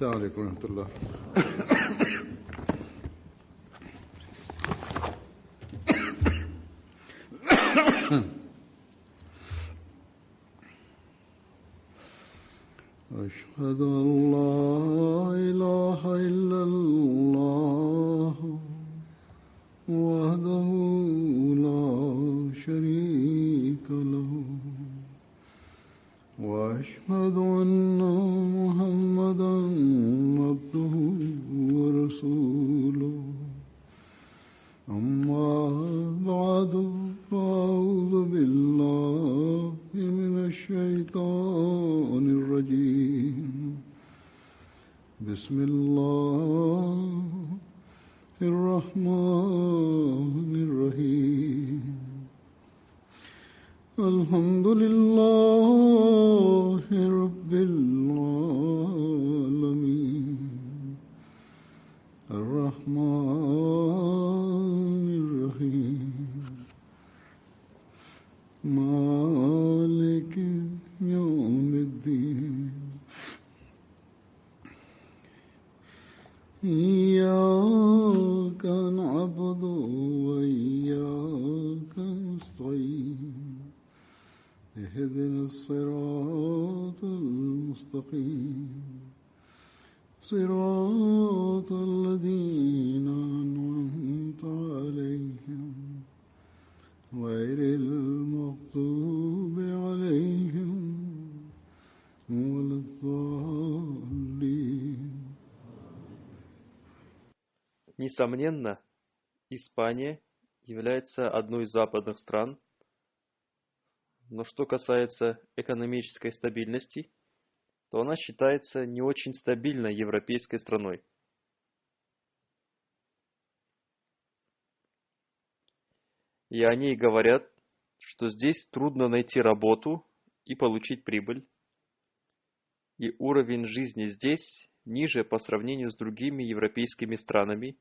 السلام عليكم ورحمة الله. أشهد أن لا إله إلا الله وحده لا شريك له وأشهد أن محمدا عبده ورسوله أما بعد فأعوذ بالله من الشيطان الرجيم بسم الله الرحمن الرحيم الحمد لله رب العالمين الرحمن الرحيم مالك يوم الدين إياك نعبد وإياك نستعين اهدنا الصراط المستقيم صراط الذين أنعمت عليهم غير المغضوب عليهم ولا الضالين. Несомненно, Испания является одной из западных стран, но что касается экономической стабильности, то она считается не очень стабильной европейской страной. И о ней говорят, что здесь трудно найти работу и получить прибыль, и уровень жизни здесь ниже по сравнению с другими европейскими странами,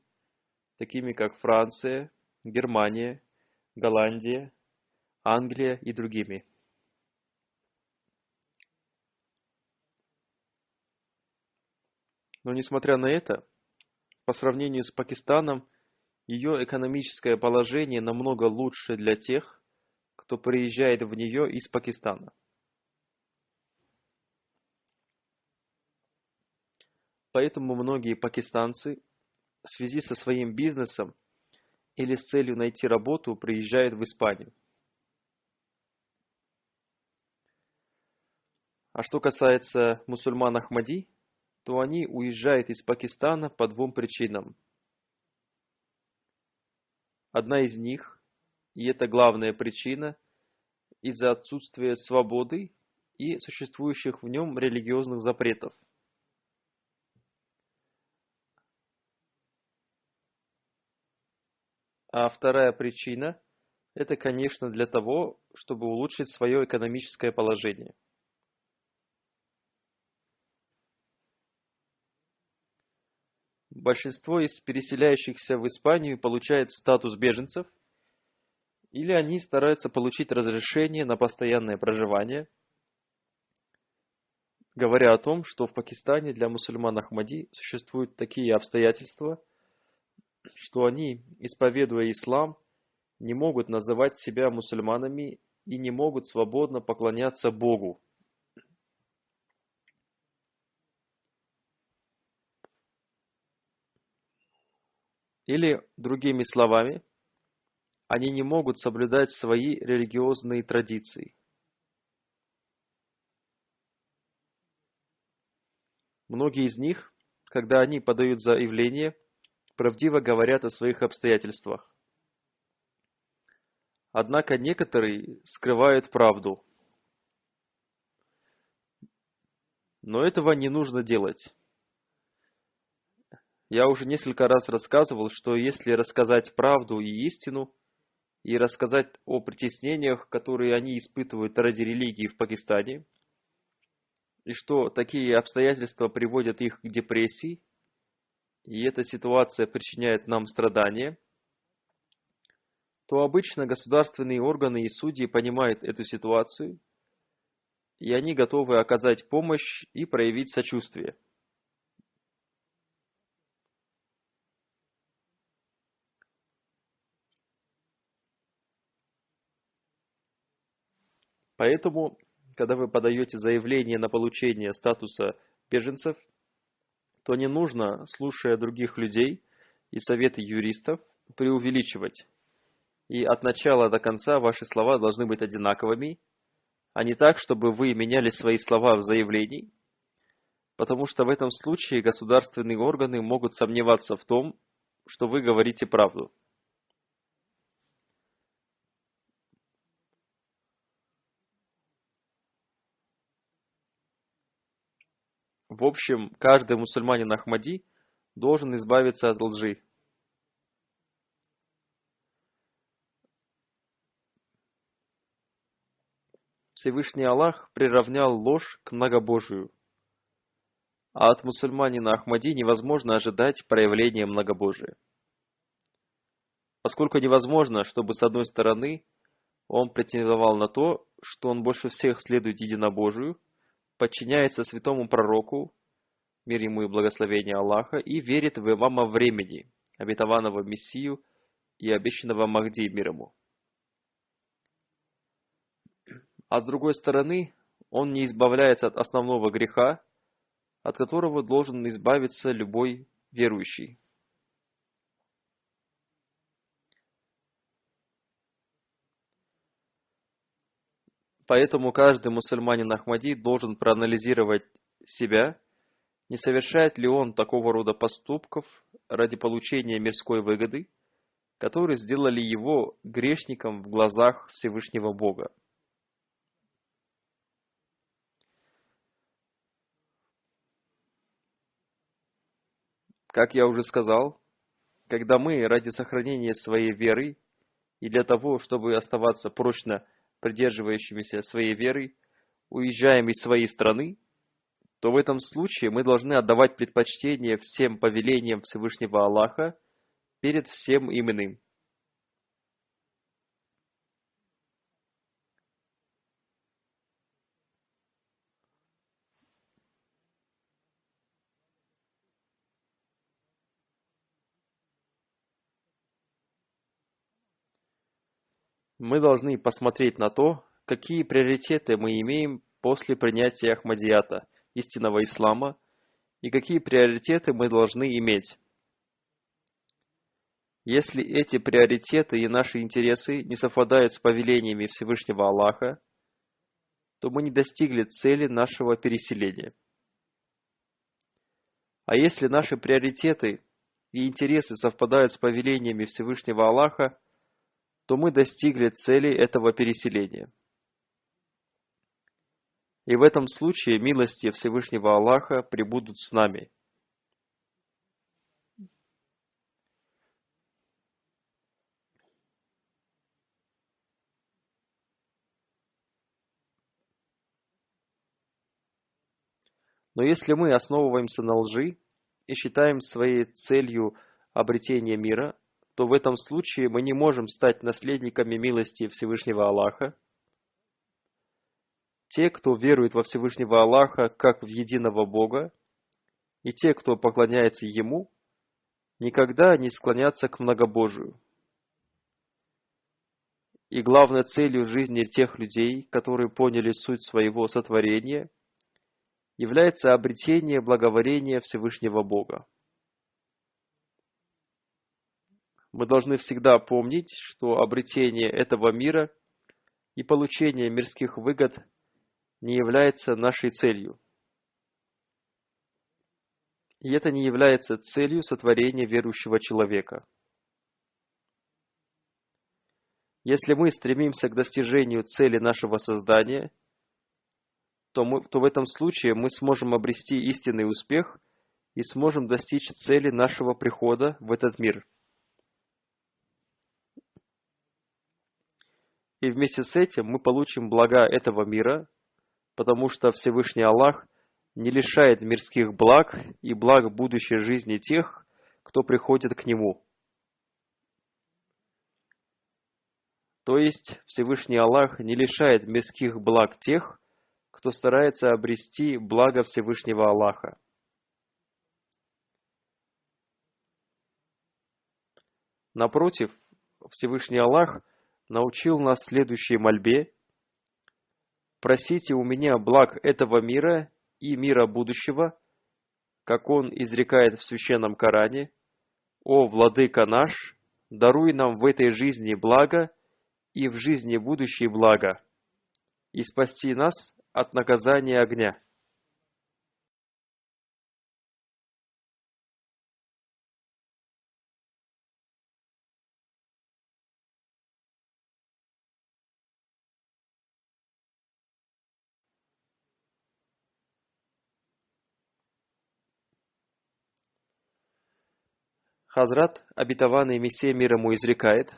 такими как Франция, Германия, Голландия, Англия и другими. Но несмотря на это, по сравнению с Пакистаном, ее экономическое положение намного лучше для тех, кто приезжает в нее из Пакистана. Поэтому многие пакистанцы в связи со своим бизнесом или с целью найти работу приезжают в Испанию. А что касается мусульман Ахмади, то они уезжают из Пакистана по двум причинам. Одна из них, и это главная причина, из-за отсутствия свободы и существующих в нем религиозных запретов. А вторая причина – это, конечно, для того, чтобы улучшить свое экономическое положение. Большинство из переселяющихся в Испанию получает статус беженцев, или они стараются получить разрешение на постоянное проживание, говоря о том, что в Пакистане для мусульман Ахмади существуют такие обстоятельства, что они, исповедуя ислам, не могут называть себя мусульманами и не могут свободно поклоняться Богу. Или, другими словами, они не могут соблюдать свои религиозные традиции. Многие из них, когда они подают заявление, правдиво говорят о своих обстоятельствах. Однако некоторые скрывают правду. Но этого не нужно делать. Я уже несколько раз рассказывал, что если рассказать правду и истину, и рассказать о притеснениях, которые они испытывают ради религии в Пакистане, и что такие обстоятельства приводят их к депрессии, и эта ситуация причиняет нам страдания, то обычно государственные органы и судьи понимают эту ситуацию, и они готовы оказать помощь и проявить сочувствие. Поэтому, когда вы подаете заявление на получение статуса беженцев, то не нужно, слушая других людей и советы юристов, преувеличивать. И от начала до конца ваши слова должны быть одинаковыми, а не так, чтобы вы меняли свои слова в заявлении, потому что в этом случае государственные органы могут сомневаться в том, что вы говорите правду. В общем, каждый мусульманин Ахмади должен избавиться от лжи. Всевышний Аллах приравнял ложь к многобожию, а от мусульманина Ахмади невозможно ожидать проявления многобожия. Поскольку невозможно, чтобы с одной стороны он претендовал на то, что он больше всех следует единобожию, подчиняется святому пророку, мир ему и благословение Аллаха, и верит в имама времени, обетованного Мессию и обещанного Махди, мир ему. А с другой стороны, он не избавляется от основного греха, от которого должен избавиться любой верующий. Поэтому каждый мусульманин Ахмади должен проанализировать себя, не совершает ли он такого рода поступков ради получения мирской выгоды, которые сделали его грешником в глазах Всевышнего Бога. Как я уже сказал, когда мы ради сохранения своей веры и для того, чтобы оставаться прочно придерживающимися своей веры, уезжаем из своей страны, то в этом случае мы должны отдавать предпочтение всем повелениям Всевышнего Аллаха перед всем иным. Мы должны посмотреть на то, какие приоритеты мы имеем после принятия Ахмадията, истинного ислама, и какие приоритеты мы должны иметь. Если эти приоритеты и наши интересы не совпадают с повелениями Всевышнего Аллаха, то мы не достигли цели нашего переселения. А если наши приоритеты и интересы совпадают с повелениями Всевышнего Аллаха, то мы достигли цели этого переселения. И в этом случае милости Всевышнего Аллаха пребудут с нами. Но если мы основываемся на лжи и считаем своей целью обретение мира, то в этом случае мы не можем стать наследниками милости Всевышнего Аллаха. Те, кто верует во Всевышнего Аллаха как в единого Бога, и те, кто поклоняется Ему, никогда не склонятся к многобожию. И главной целью жизни тех людей, которые поняли суть своего сотворения, является обретение благоволения Всевышнего Бога. Мы должны всегда помнить, что обретение этого мира и получение мирских выгод не является нашей целью. И это не является целью сотворения верующего человека. Если мы стремимся к достижению цели нашего создания, то в этом случае мы сможем обрести истинный успех и сможем достичь цели нашего прихода в этот мир. И вместе с этим мы получим блага этого мира, потому что Всевышний Аллах не лишает мирских благ и благ будущей жизни тех, кто приходит к Нему. То есть Всевышний Аллах не лишает мирских благ тех, кто старается обрести благо Всевышнего Аллаха. Напротив, Всевышний Аллах научил нас следующей мольбе: просите у меня благ этого мира и мира будущего, как он изрекает в Священном Коране: «О, Владыка наш, даруй нам в этой жизни благо и в жизни будущей благо, и спасти нас от наказания огня». Хазрат, обетованный Мессия мир ему, изрекает: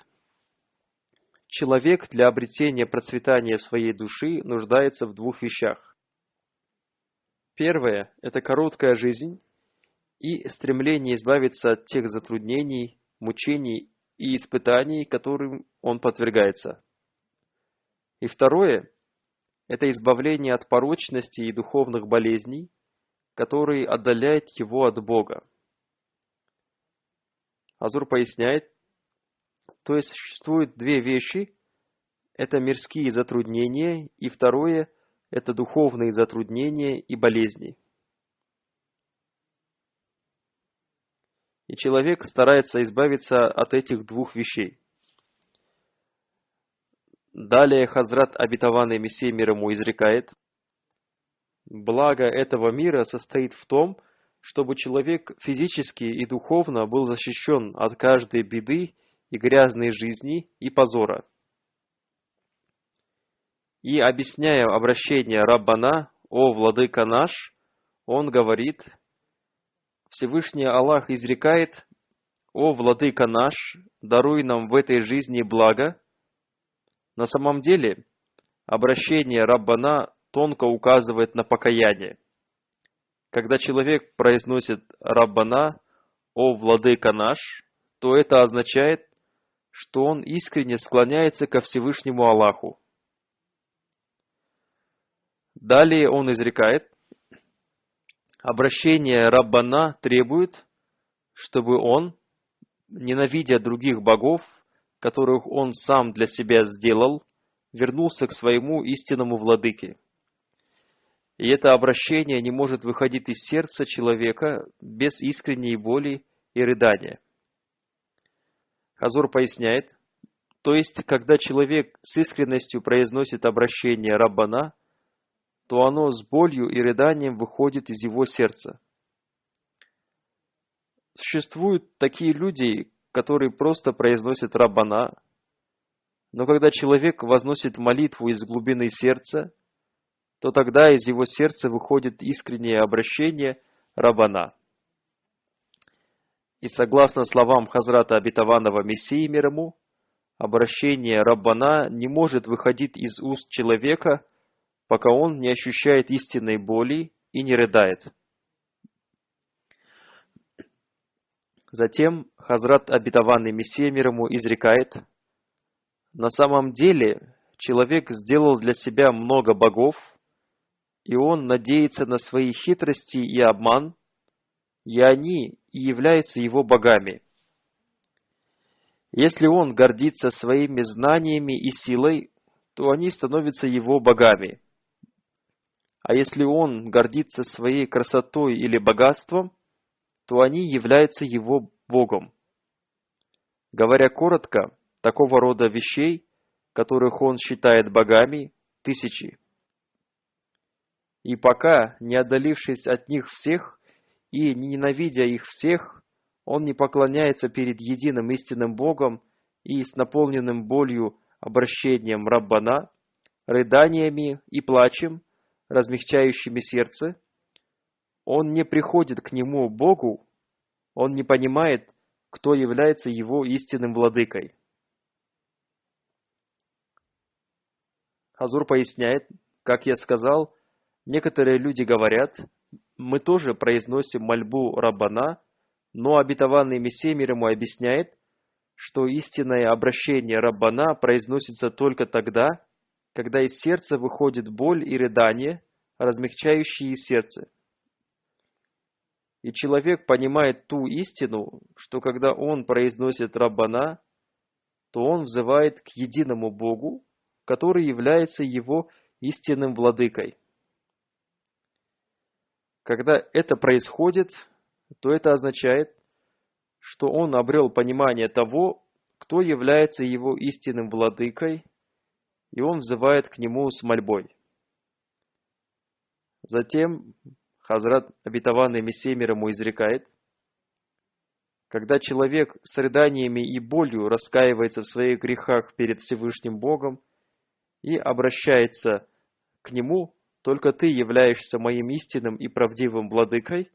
человек для обретения процветания своей души нуждается в двух вещах. Первое – это короткая жизнь и стремление избавиться от тех затруднений, мучений и испытаний, которым он подвергается. И второе – это избавление от порочности и духовных болезней, которые отдаляют его от Бога. Хазур поясняет, то есть существуют две вещи: это мирские затруднения, и второе – это духовные затруднения и болезни. И человек старается избавиться от этих двух вещей. Далее Хазрат, обетованный Мессия мир ему, изрекает: благо этого мира состоит в том, чтобы человек физически и духовно был защищен от каждой беды и грязной жизни и позора. И объясняя обращение Раббана: «О, Владыка наш», он говорит: Всевышний Аллах изрекает: «О, Владыка наш, даруй нам в этой жизни благо». На самом деле, обращение Раббана тонко указывает на покаяние. Когда человек произносит Раббана, «О, Владыка наш», то это означает, что он искренне склоняется ко Всевышнему Аллаху. Далее он изрекает: обращение Раббана требует, чтобы он, ненавидя других богов, которых он сам для себя сделал, вернулся к своему истинному владыке. И это обращение не может выходить из сердца человека без искренней боли и рыдания. Хазур поясняет, то есть, когда человек с искренностью произносит обращение Раббана, то оно с болью и рыданием выходит из его сердца. Существуют такие люди, которые просто произносят Раббана, но когда человек возносит молитву из глубины сердца, то тогда из его сердца выходит искреннее обращение Раббана. И согласно словам Хазрата обетованного Мессии мир ему, обращение Раббана не может выходить из уст человека, пока он не ощущает истинной боли и не рыдает. Затем Хазрат, обетованный Мессия мир ему, изрекает: на самом деле человек сделал для себя много богов, и он надеется на свои хитрости и обман, и они и являются его богами. Если он гордится своими знаниями и силой, то они становятся его богами. А если он гордится своей красотой или богатством, то они являются его богом. Говоря коротко, такого рода вещей, которых он считает богами, тысячи. И пока, не отдалившись от них всех и не ненавидя их всех, он не поклоняется перед единым истинным Богом и с наполненным болью обращением Раббана, рыданиями и плачем, размягчающими сердце, он не приходит к нему, Богу, он не понимает, кто является его истинным владыкой. Хазур поясняет, как я сказал, некоторые люди говорят, мы тоже произносим мольбу Раббана, но обетованный Мессия мир ему объясняет, что истинное обращение Раббана произносится только тогда, когда из сердца выходит боль и рыдание, размягчающие сердце. И человек понимает ту истину, что когда он произносит Раббана, то он взывает к единому Богу, который является его истинным владыкой. Когда это происходит, то это означает, что он обрел понимание того, кто является его истинным владыкой, и он взывает к нему с мольбой. Затем Хазрат обетованный Мессия мир ему изрекает: когда человек с рыданиями и болью раскаивается в своих грехах перед Всевышним Богом и обращается к Нему, только Ты являешься моим истинным и правдивым владыкой,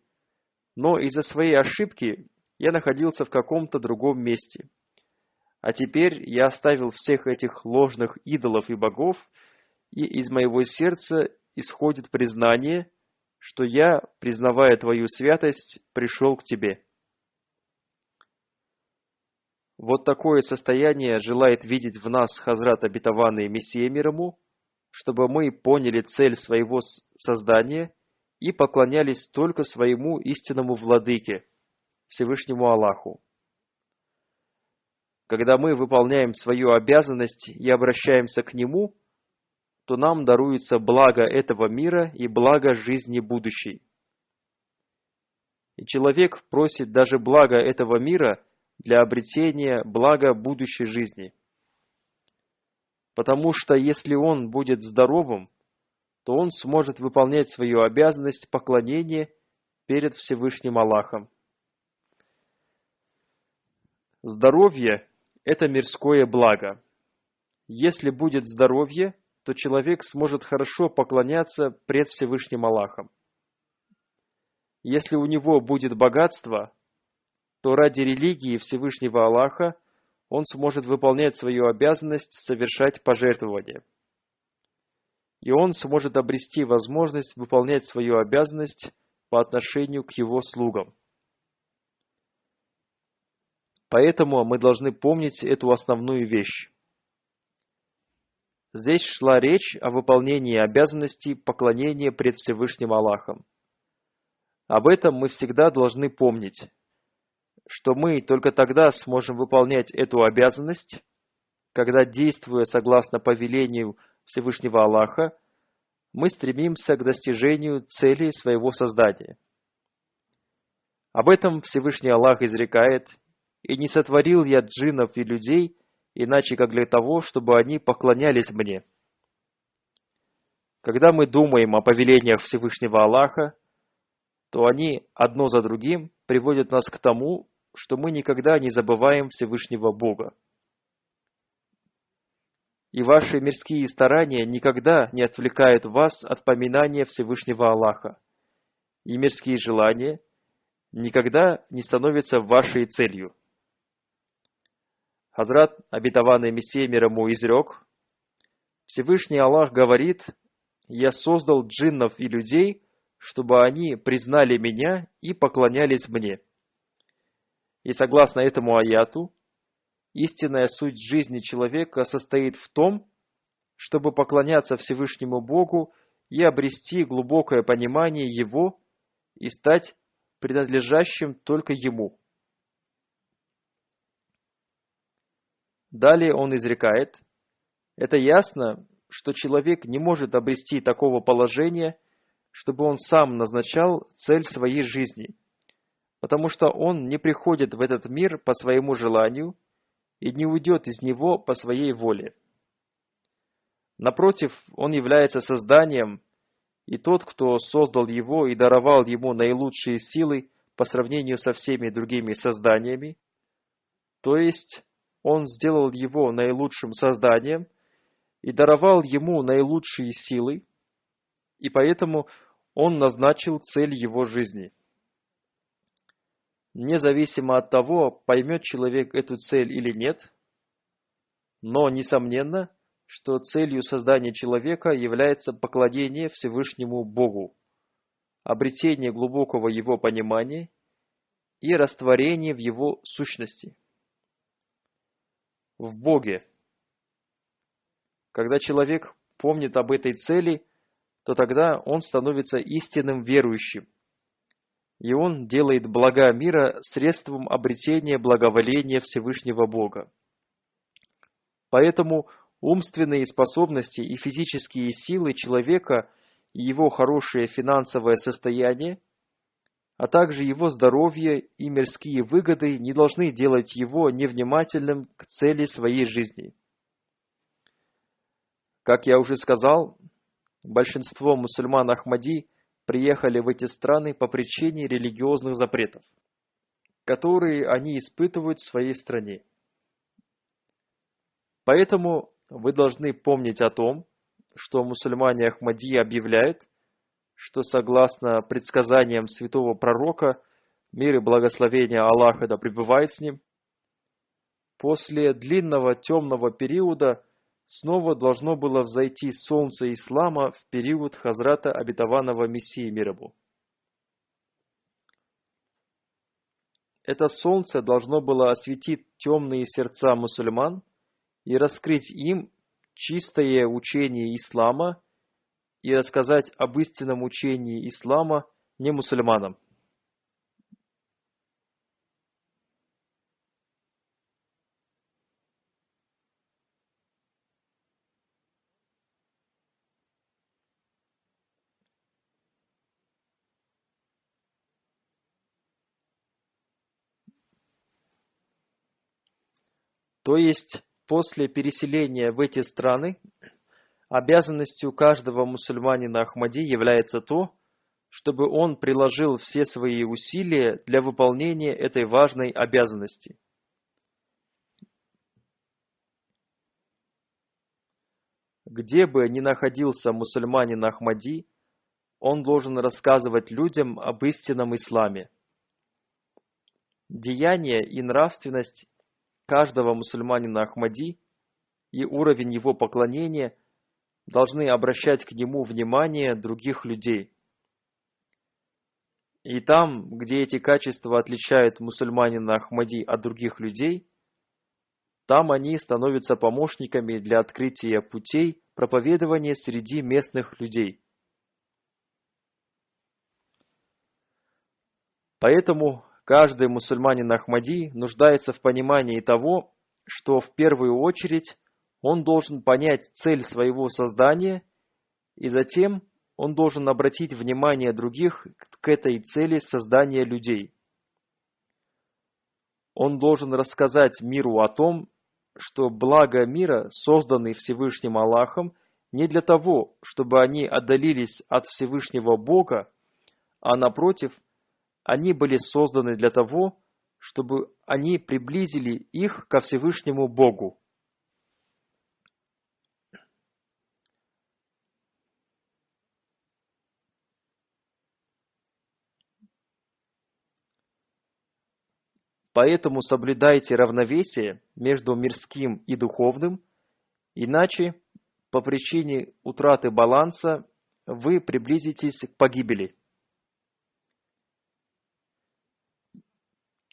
но из-за своей ошибки я находился в каком-то другом месте. А теперь я оставил всех этих ложных идолов и богов, и из моего сердца исходит признание, что я, признавая Твою святость, пришел к Тебе. Вот такое состояние желает видеть в нас Хазрат обетованный Мессия мир ему, чтобы мы поняли цель своего создания и поклонялись только своему истинному владыке, Всевышнему Аллаху. Когда мы выполняем свою обязанность и обращаемся к Нему, то нам даруется благо этого мира и благо жизни будущей. И человек просит даже блага этого мира для обретения блага будущей жизни. Потому что если он будет здоровым, то он сможет выполнять свою обязанность поклонения перед Всевышним Аллахом. Здоровье – это мирское благо. Если будет здоровье, то человек сможет хорошо поклоняться пред Всевышним Аллахом. Если у него будет богатство, то ради религии Всевышнего Аллаха он сможет выполнять свою обязанность совершать пожертвования. И он сможет обрести возможность выполнять свою обязанность по отношению к его слугам. Поэтому мы должны помнить эту основную вещь. Здесь шла речь о выполнении обязанностей поклонения пред Всевышним Аллахом. Об этом мы всегда должны помнить, что мы только тогда сможем выполнять эту обязанность, когда, действуя согласно повелению Всевышнего Аллаха, мы стремимся к достижению цели своего создания. Об этом Всевышний Аллах изрекает: «И не сотворил я джиннов и людей, иначе как для того, чтобы они поклонялись мне». Когда мы думаем о повелениях Всевышнего Аллаха, то они одно за другим приводят нас к тому, что мы никогда не забываем Всевышнего Бога. И ваши мирские старания никогда не отвлекают вас от поминания Всевышнего Аллаха. И мирские желания никогда не становятся вашей целью. Хазрат обетованный Мессия мир ему изрек: Всевышний Аллах говорит: «Я создал джиннов и людей, чтобы они признали меня и поклонялись мне». И согласно этому аяту, истинная суть жизни человека состоит в том, чтобы поклоняться Всевышнему Богу и обрести глубокое понимание Его и стать принадлежащим только Ему. Далее он изрекает: это ясно, что человек не может обрести такого положения, чтобы он сам назначал цель своей жизни, потому что он не приходит в этот мир по своему желанию и не уйдет из него по своей воле. Напротив, он является созданием, и тот, кто создал его и даровал ему наилучшие силы по сравнению со всеми другими созданиями, то есть он сделал его наилучшим созданием и даровал ему наилучшие силы, и поэтому он назначил цель его жизни. Независимо от того, поймет человек эту цель или нет, но несомненно, что целью создания человека является поклонение Всевышнему Богу, обретение глубокого Его понимания и растворение в Его сущности. В Боге. Когда человек помнит об этой цели, то тогда он становится истинным верующим, и он делает блага мира средством обретения благоволения Всевышнего Бога. Поэтому Умственные способности и физические силы человека и его хорошее финансовое состояние, а также его здоровье и мирские выгоды не должны делать его невнимательным к цели своей жизни. Как я уже сказал, большинство мусульман Ахмади приехали в эти страны по причине религиозных запретов, которые они испытывают в своей стране. Поэтому вы должны помнить о том, что мусульмане Ахмади объявляют, что согласно предсказаниям святого пророка, мир и благословение Аллаха да пребывает с ним, после длинного темного периода снова должно было взойти солнце ислама в период Хазрата обетованного Мессии мир ему. Это солнце должно было осветить темные сердца мусульман и раскрыть им чистое учение ислама и рассказать об истинном учении ислама не мусульманам. То есть, после переселения в эти страны, обязанностью каждого мусульманина Ахмади является то, чтобы он приложил все свои усилия для выполнения этой важной обязанности. Где бы ни находился мусульманин Ахмади, он должен рассказывать людям об истинном исламе. Деяния и нравственность каждого мусульманина Ахмади и уровень его поклонения должны обращать к нему внимание других людей. И там, где эти качества отличают мусульманина Ахмади от других людей, там они становятся помощниками для открытия путей проповедования среди местных людей. Поэтому каждый мусульманин Ахмади нуждается в понимании того, что в первую очередь он должен понять цель своего создания, и затем он должен обратить внимание других к этой цели создания людей. Он должен рассказать миру о том, что блага мира созданы Всевышним Аллахом не для того, чтобы они отдалились от Всевышнего Бога, а напротив, они были созданы для того, чтобы они приблизили их ко Всевышнему Богу. Поэтому соблюдайте равновесие между мирским и духовным, иначе по причине утраты баланса вы приблизитесь к погибели.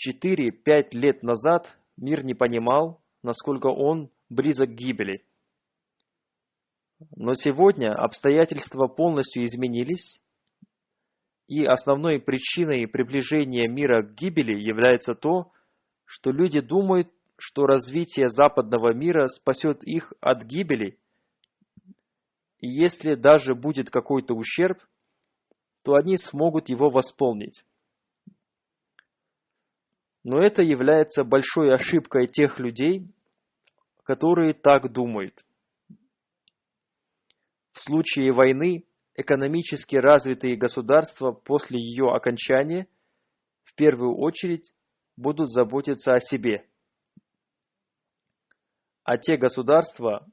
4-5 лет назад мир не понимал, насколько он близок к гибели. Но сегодня обстоятельства полностью изменились, и основной причиной приближения мира к гибели является то, что люди думают, что развитие западного мира спасет их от гибели, и если даже будет какой-то ущерб, то они смогут его восполнить. Но это является большой ошибкой тех людей, которые так думают. В случае войны экономически развитые государства после ее окончания в первую очередь будут заботиться о себе. А те государства,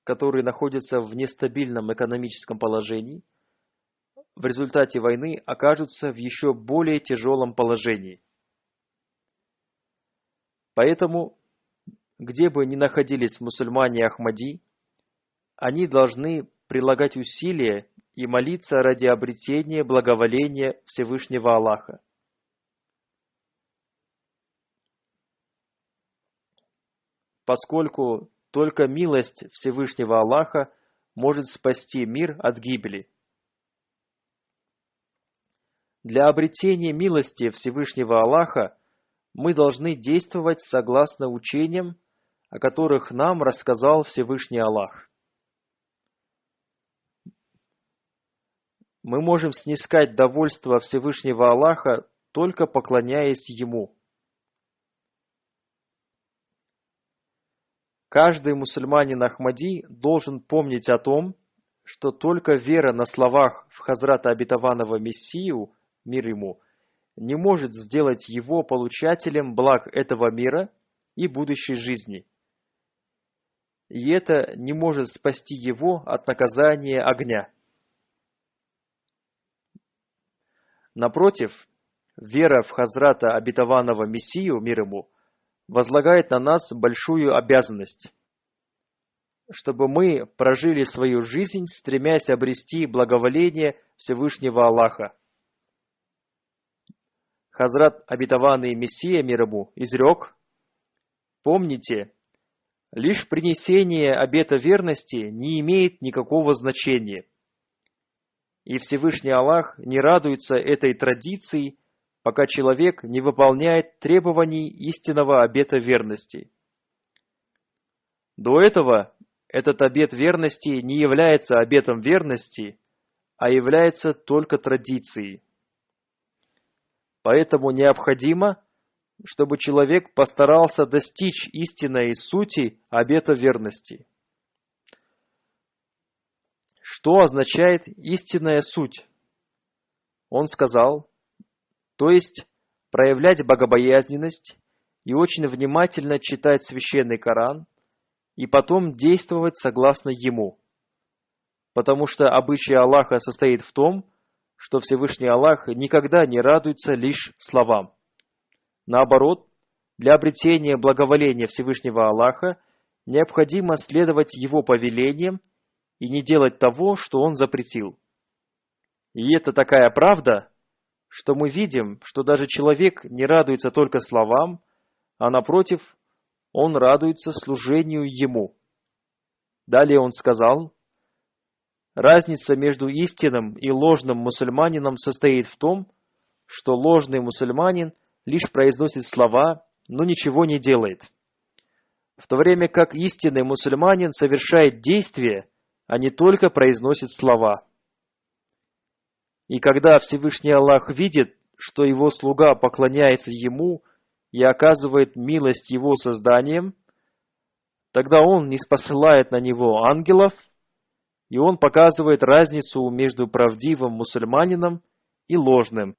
которые находятся в нестабильном экономическом положении, в результате войны окажутся в еще более тяжелом положении. Поэтому, где бы ни находились мусульмане Ахмади, они должны прилагать усилия и молиться ради обретения благоволения Всевышнего Аллаха. Поскольку только милость Всевышнего Аллаха может спасти мир от гибели. Для обретения милости Всевышнего Аллаха мы должны действовать согласно учениям, о которых нам рассказал Всевышний Аллах. Мы можем снискать довольство Всевышнего Аллаха, только поклоняясь Ему. Каждый мусульманин Ахмади должен помнить о том, что только вера на словах в Хазрата Обетованного Мессию, мир ему, не может сделать его получателем благ этого мира и будущей жизни. И это не может спасти его от наказания огня. Напротив, вера в Хазрата Обетованного Мессию, мир ему, возлагает на нас большую обязанность, чтобы мы прожили свою жизнь, стремясь обрести благоволение Всевышнего Аллаха. Хазрат Обетованный Мессия, мир ему, изрек: «Помните, лишь принесение обета верности не имеет никакого значения». И Всевышний Аллах не радуется этой традиции, пока человек не выполняет требований истинного обета верности. До этого этот обет верности не является обетом верности, а является только традицией. Поэтому необходимо, чтобы человек постарался достичь истинной сути обета верности. Что означает истинная суть? Он сказал, то есть проявлять богобоязненность и очень внимательно читать священный Коран, и потом действовать согласно ему. Потому что обычай Аллаха состоит в том, что Всевышний Аллах никогда не радуется лишь словам. Наоборот, для обретения благоволения Всевышнего Аллаха необходимо следовать Его повелениям и не делать того, что Он запретил. И это такая правда, что мы видим, что даже человек не радуется только словам, а напротив, он радуется служению Ему. Далее он сказал, разница между истинным и ложным мусульманином состоит в том, что ложный мусульманин лишь произносит слова, но ничего не делает, в то время как истинный мусульманин совершает действия, а не только произносит слова. И когда Всевышний Аллах видит, что его слуга поклоняется ему и оказывает милость его созданиям, тогда он ниспосылает на него ангелов, и он показывает разницу между правдивым мусульманином и ложным,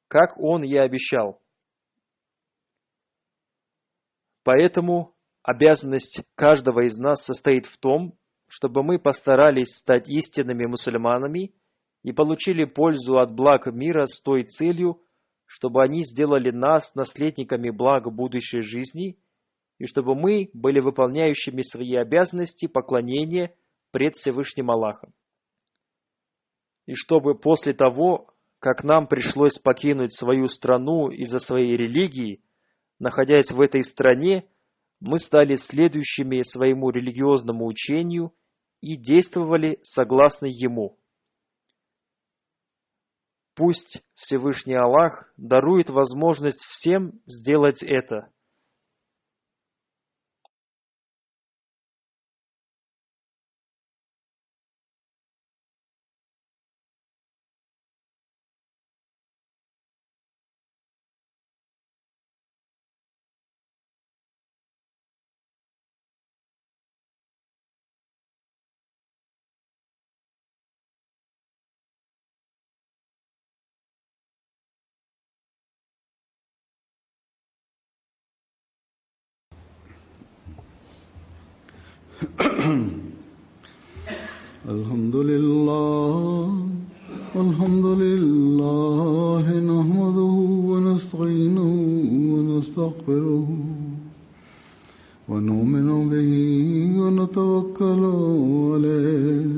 как он и обещал. Поэтому обязанность каждого из нас состоит в том, чтобы мы постарались стать истинными мусульманами и получили пользу от благ мира с той целью, чтобы они сделали нас наследниками благ будущей жизни, и чтобы мы были выполняющими свои обязанности поклонения пред Всевышним Аллахом. И чтобы после того, как нам пришлось покинуть свою страну из-за своей религии, находясь в этой стране, мы стали следующими своему религиозному учению и действовали согласно ему. Пусть Всевышний Аллах дарует возможность всем сделать это. الحمد لله نحمده ونستعينه ونستغفره ونؤمن به ونتوكل عليه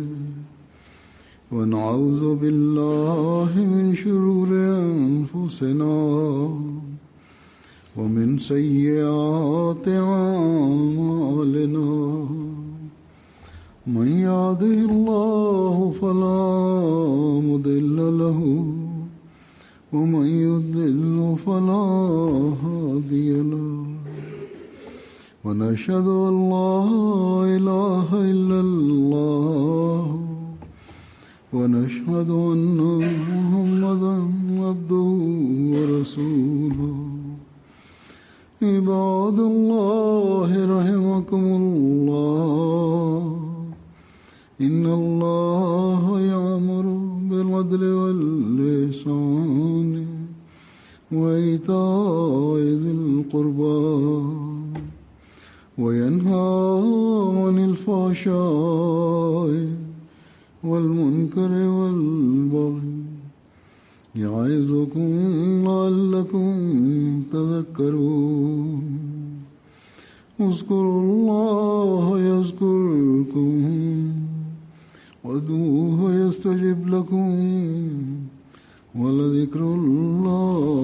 ونعوذ بالله من شرور أنفسنا ومن سيئات أعمالنا من يهده الله فلا مضل له ومن يضلل فلا هادي له ونشهد أن لا إله إلا الله ونشهد أن محمدا عبده ورسوله عباد الله رحمكم الله إن الله يأمر بالعدل والإحسان وإيتاء ذي القربى وينهى عن الفحشاء والمنكر والبغي يعظكم لعلكم تذكرون اذكروا الله يذكركم وادعوه يستجب لكم ولذكر الله